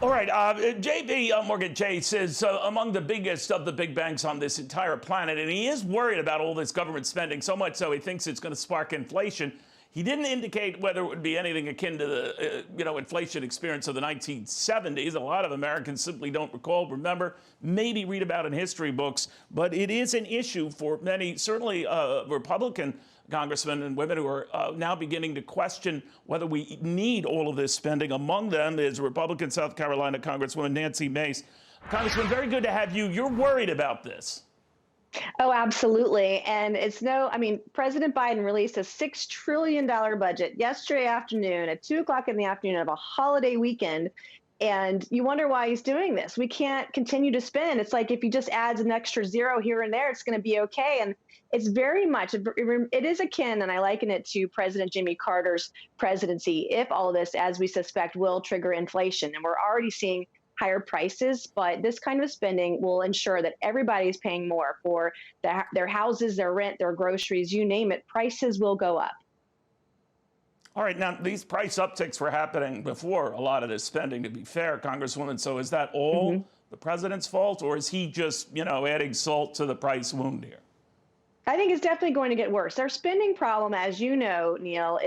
All right, JP Morgan Chase is among the biggest of the big banks on this entire planet, and he is worried about all this government spending, so much so he thinks it's going to spark inflation. He didn't indicate whether it would be anything akin to the inflation experience of the 1970s. A lot of Americans simply don't recall, remember, maybe read about in history books, but it is an issue for many, certainly Republican congressmen and women who are now beginning to question whether we need all of this spending. Among them is Republican South Carolina Congresswoman Nancy Mace. Congressman, very good to have you. You're worried about this. Oh, absolutely. And President Biden released a $6 trillion budget yesterday afternoon at 2 o'clock in the afternoon of a holiday weekend. And you wonder why he's doing this. We can't continue to spend. It's like if he just adds an extra zero here and there, it's going to be okay. And it's very much, it is akin, and I liken it to President Jimmy Carter's presidency, if all of this, as we suspect, will trigger inflation. And we're already seeing higher prices, but this kind of spending will ensure that everybody's paying more for their houses, their rent, their groceries, you name it, prices will go up. All right, now these price upticks were happening before a lot of this spending, to be fair, Congresswoman. So is that all the president's fault, or is he just, adding salt to the price wound here? I think it's definitely going to get worse. Our spending problem, as you know, Neil,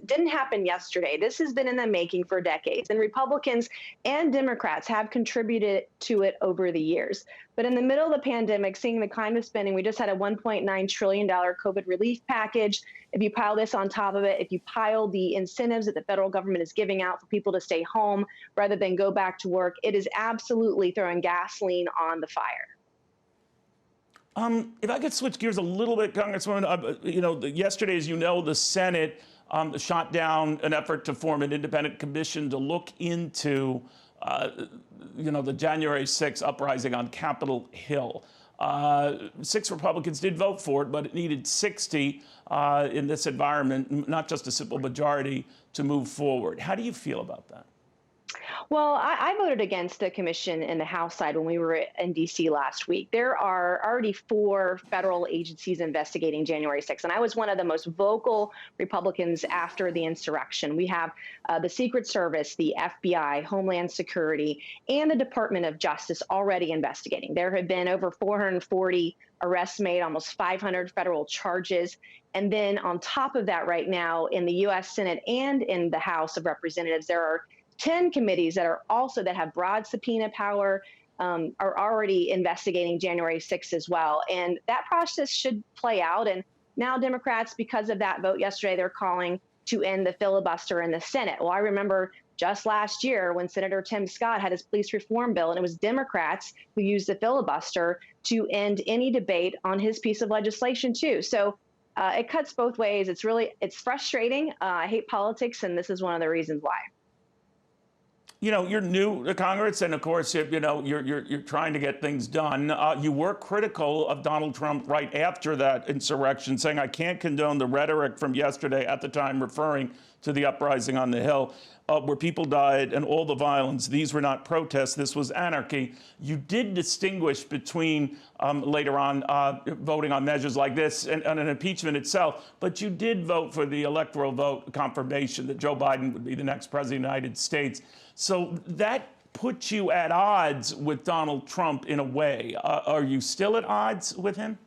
didn't happen yesterday. This has been in the making for decades, and Republicans and Democrats have contributed to it over the years. But in the middle of the pandemic, seeing the kind of spending, we just had a $1.9 trillion COVID relief package. If you pile this on top of it, if you pile the incentives that the federal government is giving out for people to stay home rather than go back to work, it is absolutely throwing gasoline on the fire. If I could switch gears a little bit, Congresswoman, yesterday, as you know, the Senate shot down an effort to form an independent commission to look into, the January 6th uprising on Capitol Hill. 6 Republicans did vote for it, but it needed 60 in this environment, not just a simple majority, to move forward. How do you feel about that? Well, I voted against the commission in the House side when we were in D.C. last week. There are already 4 federal agencies investigating January 6th, and I was one of the most vocal Republicans after the insurrection. We have the Secret Service, the FBI, Homeland Security, and the Department of Justice already investigating. There have been over 440 arrests made, almost 500 federal charges. And then on top of that, right now in the U.S. Senate and in the House of Representatives, there are 10 committees that have broad subpoena power, are already investigating January 6th as well. And that process should play out. And now Democrats, because of that vote yesterday, they're calling to end the filibuster in the Senate. Well, I remember just last year when Senator Tim Scott had his police reform bill, and it was Democrats who used the filibuster to end any debate on his piece of legislation too. So it cuts both ways. It's frustrating. I hate politics, and this is one of the reasons why. You're new to Congress, and of course, you're trying to get things done. You were critical of Donald Trump right after that insurrection, saying, I can't condone the rhetoric from yesterday, at the time referring to the uprising on the Hill, where people died and all the violence. These were not protests. This was anarchy. You did distinguish between later on voting on measures like this and an impeachment itself, but you did vote for the electoral vote confirmation that Joe Biden would be the next president of the United States. So that puts you at odds with Donald Trump in a way. Are you still at odds with him?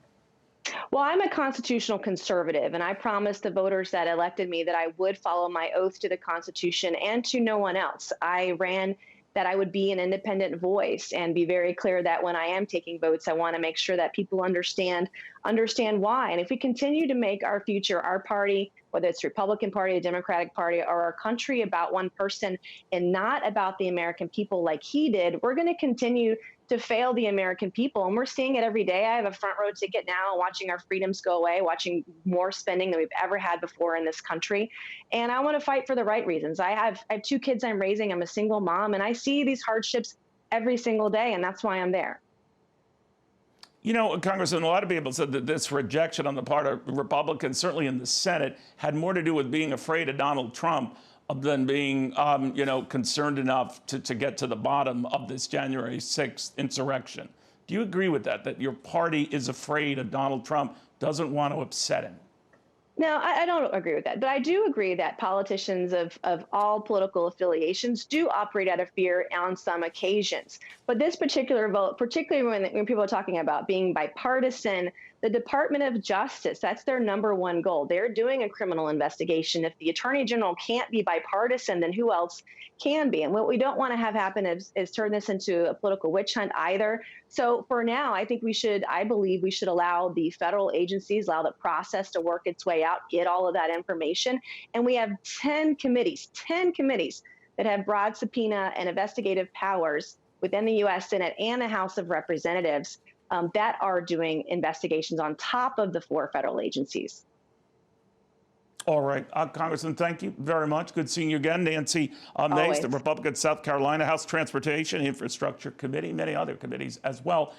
Well, I'm a constitutional conservative, and I promised the voters that elected me that I would follow my oath to the Constitution and to no one else. I ran that I would be an independent voice and be very clear that when I am taking votes, I want to make sure that people understand why. And if we continue to make our future, our party, whether it's the Republican Party, the Democratic Party, or our country about one person and not about the American people like he did, we're going to continue to fail the American people. And we're seeing it every day. I have a front row ticket now, watching our freedoms go away, watching more spending than we've ever had before in this country. And I want to fight for the right reasons. I have 2 kids I'm raising. I'm a single mom, and I see these hardships every single day, and that's why I'm there. Congressman, a lot of people said that this rejection on the part of Republicans, certainly in the Senate, had more to do with being afraid of Donald Trump than being, concerned enough to get to the bottom of this January 6th insurrection. Do you agree with that your party is afraid of Donald Trump, doesn't want to upset him? No, I don't agree with that. But I do agree that politicians of all political affiliations do operate out of fear on some occasions. But this particular vote, particularly when people are talking about being bipartisan, the Department of Justice, that's their number one goal. They're doing a criminal investigation. If the Attorney General can't be bipartisan, then who else can be? And what we don't want to have happen is turn this into a political witch hunt either. So for now, I believe we should allow the federal agencies, allow the process to work its way out, get all of that information. And we have 10 committees that have broad subpoena and investigative powers within the US Senate and the House of Representatives that are doing investigations on top of the four federal agencies. All right. Congressman, thank you very much. Good seeing you again. Nancy Mace, Always. the Republican South Carolina House Transportation Infrastructure Committee, many other committees as well.